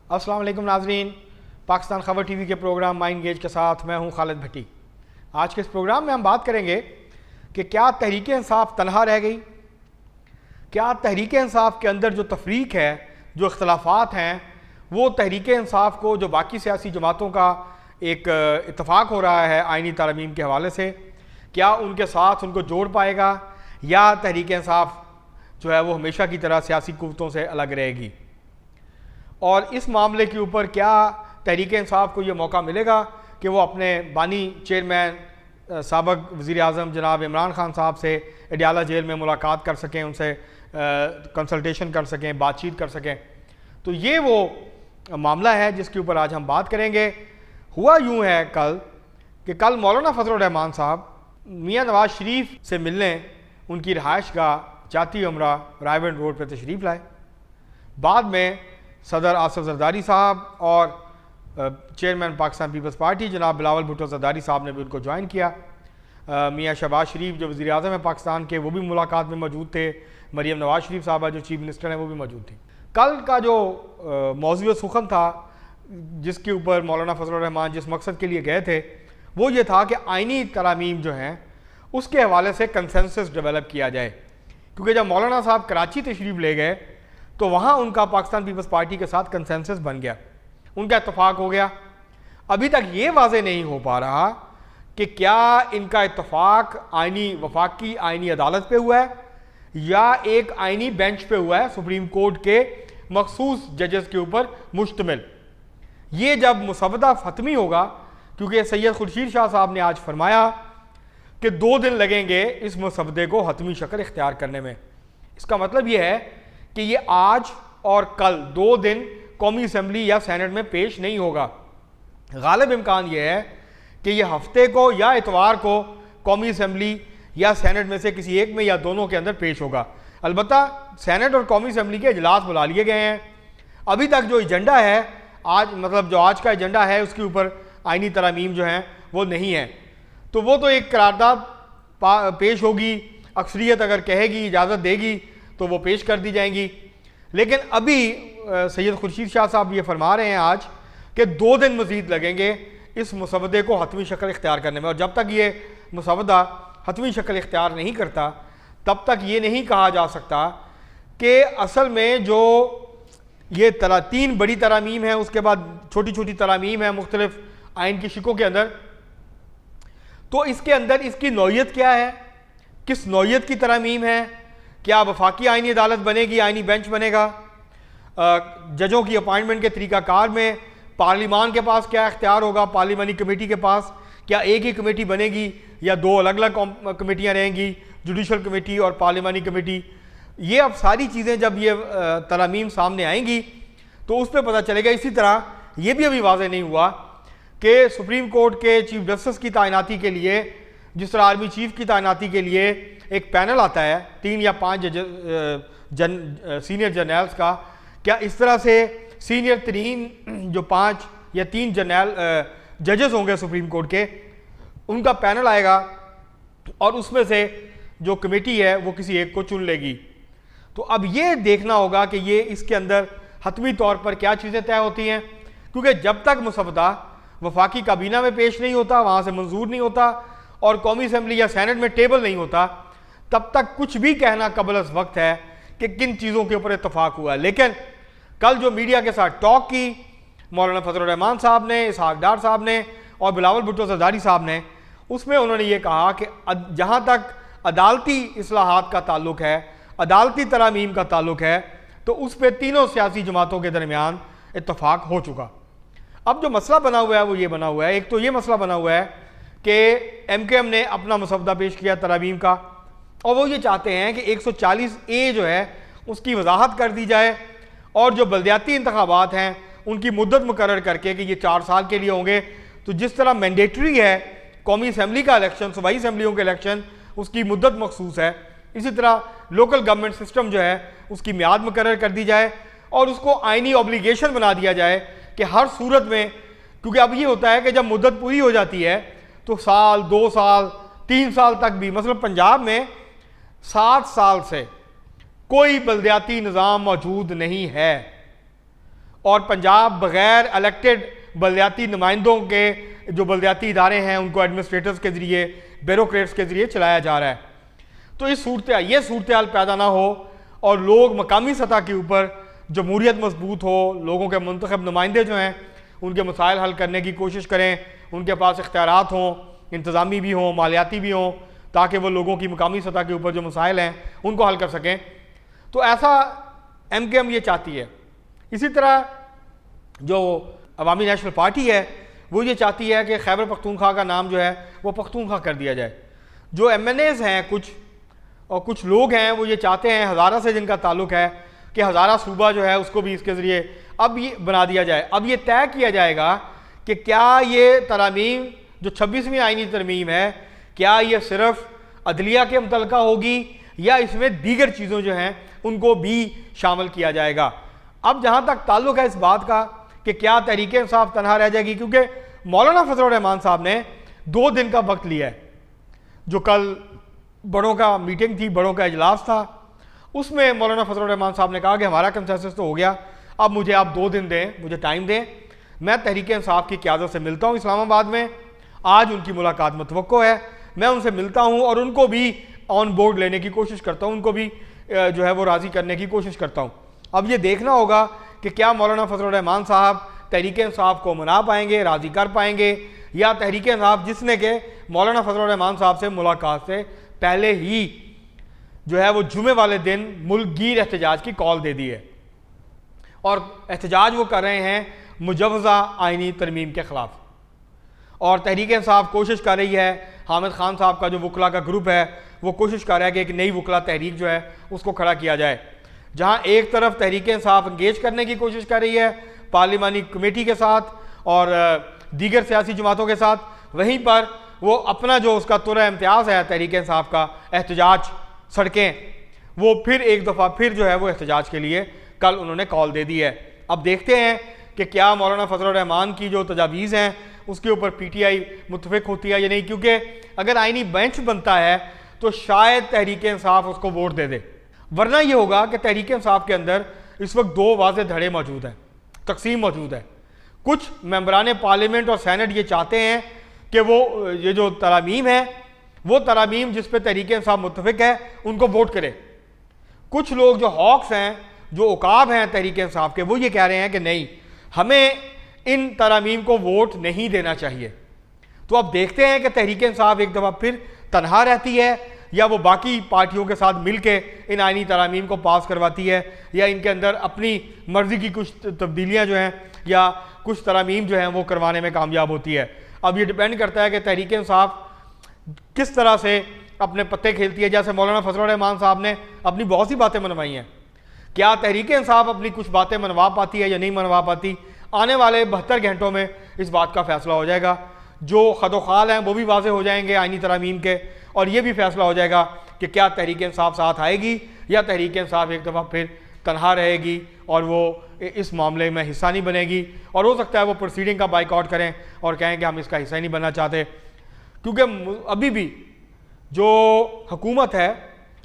अस्सलाम वालेकुम नाजरीन, पाकिस्तान खबर टीवी के प्रोग्राम माइंड गेज के साथ मैं हूं खालिद भट्टी। आज के इस प्रोग्राम में हम बात करेंगे कि क्या तहरीक इंसाफ तनहा रह गई, क्या तहरीक इंसाफ के अंदर जो तफरीक है, जो इख्तलाफात हैं, वो तहरीक इंसाफ को जो बाकी सियासी जमातों का एक इत्तफाक हो रहा है आइनी तरमीम के हवाले से, क्या उनके साथ उनको जोड़ पाएगा या तहरीक इंसाफ जो है वो हमेशा की तरह सियासी कुव्वतों से अलग रहेगी। और इस मामले के ऊपर क्या तहरीक इंसाफ को ये मौका मिलेगा कि वो अपने बानी चेयरमैन साबिक़ वज़ीर आज़म जनाब इमरान खान साहब से अडयाला जेल में मुलाकात कर सकें, उनसे कंसल्टेशन कर सकें, बातचीत कर सकें। तो ये वो मामला है जिसके ऊपर आज हम बात करेंगे। हुआ यूँ है कि कल मौलाना फजलुर रहमान साहब मियाँ नवाज शरीफ से मिलने उनकी रहायश गाह जाती उमरा रायबंद रोड पर तशरीफ़ लाए। बाद में सदर आसिफ जरदारी साहब और चेयरमैन पाकिस्तान पीपल्स पार्टी जनाब बिलावल भुट्टो जरदारी साहब ने भी उनको ज्वाइन किया। मियाँ शहबाज शरीफ जो वज़ीर आज़म है पाकिस्तान के, वो भी मुलाकात में मौजूद थे। मरीम नवाज शरीफ साहबा जो चीफ मिनिस्टर हैं वो भी मौजूद थी। कल का जो मौज़ूअ सुखन था जिसके ऊपर मौलाना फजलुर रहमान जिस मकसद के लिए गए थे वो ये था कि आइनी तरामीम जो हैं उसके हवाले से कंसेंसस डेवलप किया जाए, क्योंकि जब मौलाना साहब कराची तशरीफ़ ले गए तो वहाँ उनका पाकिस्तान पीपल्स पार्टी के साथ कंसेंसस बन गया, उनका इत्तफाक हो गया। अभी तक ये वाज़े नहीं हो पा रहा कि क्या इनका इत्तफाक आइनी वफाकी आइनी अदालत पे हुआ है या एक आइनी बेंच पे हुआ है सुप्रीम कोर्ट के मखसूस जजेस के ऊपर मुश्तमिल। ये जब मुसवदा ख़त्मी होगा, क्योंकि सैयद खुर्शीद शाह साहब ने आज फरमाया कि 2 दिन लगेंगे इस मुसवदे को हतमी शक्ल इख्तियार करने में। इसका मतलब ये है कि ये आज और कल 2 दिन कौमी असम्बली या सेनेट में पेश नहीं होगा। गालिब इम्कान यह है कि ये हफ्ते को या इतवार को कौमी असम्बली या सेनेट में से किसी एक में या दोनों के अंदर पेश होगा। अलबत्ता सेनेट और कौमी असम्बली के इजलास बुला लिए गए हैं। अभी तक जो एजेंडा है आज, मतलब जो आज का एजेंडा है, उसके ऊपर आइनी तरामीम जो हैं वो नहीं है। तो वो तो एक करारदाद पेश होगी, अक्सरियत अगर कहेगी, इजाज़त देगी तो वो पेश कर दी जाएंगी। लेकिन अभी सैयद खुर्शीद शाह साहब ये फरमा रहे हैं आज कि 2 दिन मज़ीद लगेंगे इस मुसवदे को हतमी शक्ल इख्तियार करने में। और जब तक ये मुसवदा हतमी शक्ल इख्तियार नहीं करता तब तक ये नहीं कहा जा सकता कि असल में जो ये 3 बड़ी तरामीम है, उसके बाद छोटी छोटी तरामीम है मुख्तलिफ आइन की शिकों के अंदर, तो इसके अंदर इसकी नौयत क्या है, किस नौयत की तरामीम है, क्या वफाकी आइनी अदालत बनेगी, आइनी बेंच बनेगा, जजों की अपॉइंटमेंट के तरीक़ाकार में पार्लिमान के पास क्या इख्तियार होगा, पार्लिमानी कमेटी के पास क्या एक ही कमेटी बनेगी या 2 अलग अलग कमेटियाँ रहेंगी, जुडिशल कमेटी और पार्लिमानी कमेटी। ये अब सारी चीज़ें जब ये तरामीम सामने आएंगी तो उस पर पता चलेगा। इसी तरह ये भी अभी वाज़ेह नहीं हुआ कि सुप्रीम कोर्ट के चीफ जस्टिस की तैनाती के लिए, जिस तरह आर्मी चीफ की तैनाती के लिए एक पैनल आता है 3 या 5 सीनियर जर्नल्स का, क्या इस तरह से सीनियर तरीन जो 5 या 3 जर्नल जजेस होंगे सुप्रीम कोर्ट के, उनका पैनल आएगा और उसमें से जो कमेटी है वो किसी एक को चुन लेगी। तो अब ये देखना होगा कि ये इसके अंदर हतमी तौर पर क्या चीज़ें तय होती हैं, क्योंकि जब तक मुसवदा वफाकी काबीना में पेश नहीं होता, वहाँ से मंजूर नहीं होता और कौमी असम्बली या सेनेट में टेबल नहीं होता, तब तक कुछ भी कहना कबल अज़ वक्त है कि किन चीज़ों के ऊपर इत्तफाक हुआ है। लेकिन कल जो मीडिया के साथ टॉक की मौलाना फजलुर रहमान साहब ने, इसहाक डार साहब ने और बिलावल भुट्टो जरदारी साहब ने, उसमें उन्होंने ये कहा कि जहाँ तक अदालती इस्लाहात का ताल्लुक है, अदालती तरामीम का ताल्लुक है, तो उस पर तीनों सियासी जमातों के दरमियान इत्तफाक हो चुका। अब जो मसला बना हुआ है वो ये बना हुआ है, एक तो ये मसला बना हुआ है कि MKM ने अपना मसवदा पेश किया तरामीम का और वो ये चाहते हैं कि 140A जो है उसकी वजाहत कर दी जाए और जो बल्दियाती इंतखाबात हैं उनकी मुद्दत मुकर्रर करके कि ये 4 साल के लिए होंगे। तो जिस तरह मैंडेटरी है कौमी असम्बली का इलेक्शन, सूबाई असम्बलियों के इलेक्शन, उसकी मुद्दत मखसूस है, इसी तरह लोकल गवर्नमेंट सिस्टम जो है उसकी मियाद मुकर्रर कर दी जाए और उसको आइनी ऑब्लिगेशन बना दिया जाए कि हर सूरत में, क्योंकि अब ये होता है कि जब मुद्दत पूरी हो जाती है तो साल, 2 साल, 3 साल तक भी, मतलब पंजाब में 7 साल से कोई बल्दियाती निज़ाम मौजूद नहीं है और पंजाब बग़ैर इलेक्टेड बलदियाती नुमाइंदों के जो बलदियाती इदारे हैं उनको एडमिनिस्ट्रेटर्स के ज़रिए, ब्यूरोक्रेट्स के ज़रिए चलाया जा रहा है। तो ये सूरत हाल पैदा ना हो और लोग मकामी सतह के ऊपर जमहूरियत मजबूत हो, लोगों के मुंतखब नुमाइंदे जो हैं उनके मसाइल हल करने की कोशिश करें, उनके पास इख्तियारात हों, इंतज़ामी भी हों, मालियाती भी हों, ताकि वो लोगों की मकामी सतह के ऊपर जो मसाइल हैं उनको हल कर सकें। तो ऐसा MKM ये चाहती है। इसी तरह जो अवामी नेशनल पार्टी है वो ये चाहती है कि खैबर पख्तूनख्वा का नाम जो है वो पख्तूनख्वा कर दिया जाए। जो MNAs हैं कुछ लोग हैं वो ये चाहते हैं, हज़ारा से जिनका ताल्लुक़ है, कि हज़ारा सूबा जो है उसको भी इसके ज़रिए अब ये बना दिया जाए। अब ये तय किया जाएगा कि क्या ये तरमीम जो 26वीं आईनी तरमीम है, क्या ये सिर्फ अदलिया के मुतल्लिका होगी या इसमें दीगर चीज़ों जो हैं उनको भी शामिल किया जाएगा। अब जहाँ तक ताल्लुक़ है इस बात का कि क्या तहरीक इंसाफ तनहा रह जाएगी, क्योंकि मौलाना फजलुर रहमान साहब ने 2 दिन का वक्त लिया है। जो कल बड़ों का मीटिंग थी, बड़ों का इजलास था, उसमें मौलाना फजलुर रहमान साहब ने कहा कि हमारा कंसेंसस तो हो गया, अब मुझे आप 2 दिन दें, मुझे टाइम दें, मैं तहरीक इंसाफ की क़यादत से मिलता हूँ इस्लामाबाद में। आज उनकी मुलाकात मुतवक्को है, मैं उनसे मिलता हूँ और उनको भी ऑन बोर्ड लेने की कोशिश करता हूँ, उनको भी जो है वो राज़ी करने की कोशिश करता हूँ। अब ये देखना होगा कि क्या मौलाना फजलुर रहमान साहब तहरीक इंसाफ को मना पाएंगे, राज़ी कर पाएंगे, या तहरीक इंसाफ जिसने के मौलाना फजलुर रहमान साहब से मुलाकात से पहले ही जो है वो जुमे वाले दिन मुल्कगीर एहतजाज की कॉल दे दी है और एहतजाज वो कर रहे हैं मुजवज़ा आइनी तरमीम के ख़िलाफ़। और तहरीक इंसाफ कोशिश कर रही है, हामिद खान साहब का जो वकला का ग्रुप है वो कोशिश कर रहा है कि एक नई वकला तहरीक जो है उसको खड़ा किया जाए, जहाँ एक तरफ तहरीक इंसाफ इंगेज करने की कोशिश कर रही है पार्लिमानी कमेटी के साथ और दीगर सियासी जमातों के साथ, वहीं पर वो अपना जो उसका तुरा इम्तियाज़ है तहरीक इंसाफ का एहतजाज सड़कें, वो फिर एक दफ़ा फिर जो है वो एहतजाज के लिए कल उन्होंने कॉल दे दी है। अब देखते हैं कि क्या मौलाना फजलुर रहमान की जो तजावीज़ हैं उसके ऊपर PTI मुत्तफ़िक होती है या नहीं, क्योंकि अगर आइनी बेंच बनता है तो शायद तहरीक इंसाफ उसको वोट दे दे, वरना ये होगा कि तहरीक इंसाफ के अंदर इस वक्त 2 वाज़े धड़े मौजूद हैं, तकसीम मौजूद है। कुछ मेंबरान पार्लियामेंट और सैनेट ये चाहते हैं कि वो ये जो तरामीम है वो तरामीम जिस पे तहरीक इंसाफ मुत्तफ़िक है उनको वोट करे। कुछ लोग जो हॉक्स हैं, जो उकाब हैं तहरीक इंसाफ के, वो ये कह रहे हैं कि नहीं, हमें इन तरामीम को वोट नहीं देना चाहिए। तो अब देखते हैं कि तहरीक इंसाफ एक दफ़ा फिर तनहा रहती है या वो बाकी पार्टियों के साथ मिल के इन आइनी तरामीम को पास करवाती है, या इनके अंदर अपनी मर्ज़ी की कुछ तब्दीलियाँ जो हैं या कुछ तरामीम जो हैं वो करवाने में कामयाब होती है। अब ये डिपेंड करता है कि तहरीक इंसाफ किस तरह से अपने पत्ते खेलती है। जैसे मौलाना फजलुर रहमान साहब ने अपनी बहुत सी बातें मनवाई हैं, क्या तहरीक इंसाफ अपनी कुछ बातें मनवा पाती है या नहीं मनवा पाती, आने वाले 72 घंटों में इस बात का फैसला हो जाएगा। जो खदोखाल हैं वो भी वाज़े हो जाएंगे आइनी तरामीम के, और ये भी फैसला हो जाएगा कि क्या तहरीक इंसाफ साथ आएगी या तहरीक इंसाफ एक दफ़ा फिर तनहा रहेगी और वो इस मामले में हिस्सा नहीं बनेगी। और हो सकता है वो प्रोसीडिंग का बाइकआउट करें और कहें कि हम इसका हिस्सा ही नहीं बनना चाहते, क्योंकि अभी भी जो हुकूमत है,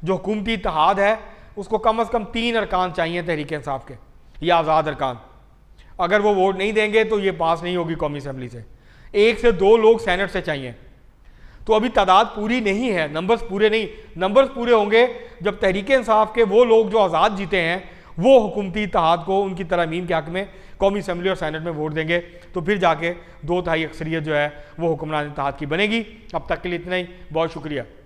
जो हुकूमती इत्तेहाद है, उसको कम से कम 3 अरकान चाहिए तहरीक इंसाफ के, या आज़ाद अरकान। अगर वो वोट नहीं देंगे तो ये पास नहीं होगी कौमी असम्बली से। 1 से 2 लोग सेनेट से चाहिए। तो अभी तादाद पूरी नहीं है, नंबर्स पूरे नहीं, नंबर्स पूरे होंगे जब तहरीक इंसाफ के वो लोग जो आज़ाद जीते हैं वो हुकूमती इत्तेहाद को उनकी तरमीम के हक़ में कौमी असम्बली और सेनेट में वोट देंगे, तो फिर जाके 2/3 अक्सरियत जो है वो हुक्मरान इत्तेहाद की बनेगी। अब तक के लिए इतना ही, बहुत शुक्रिया।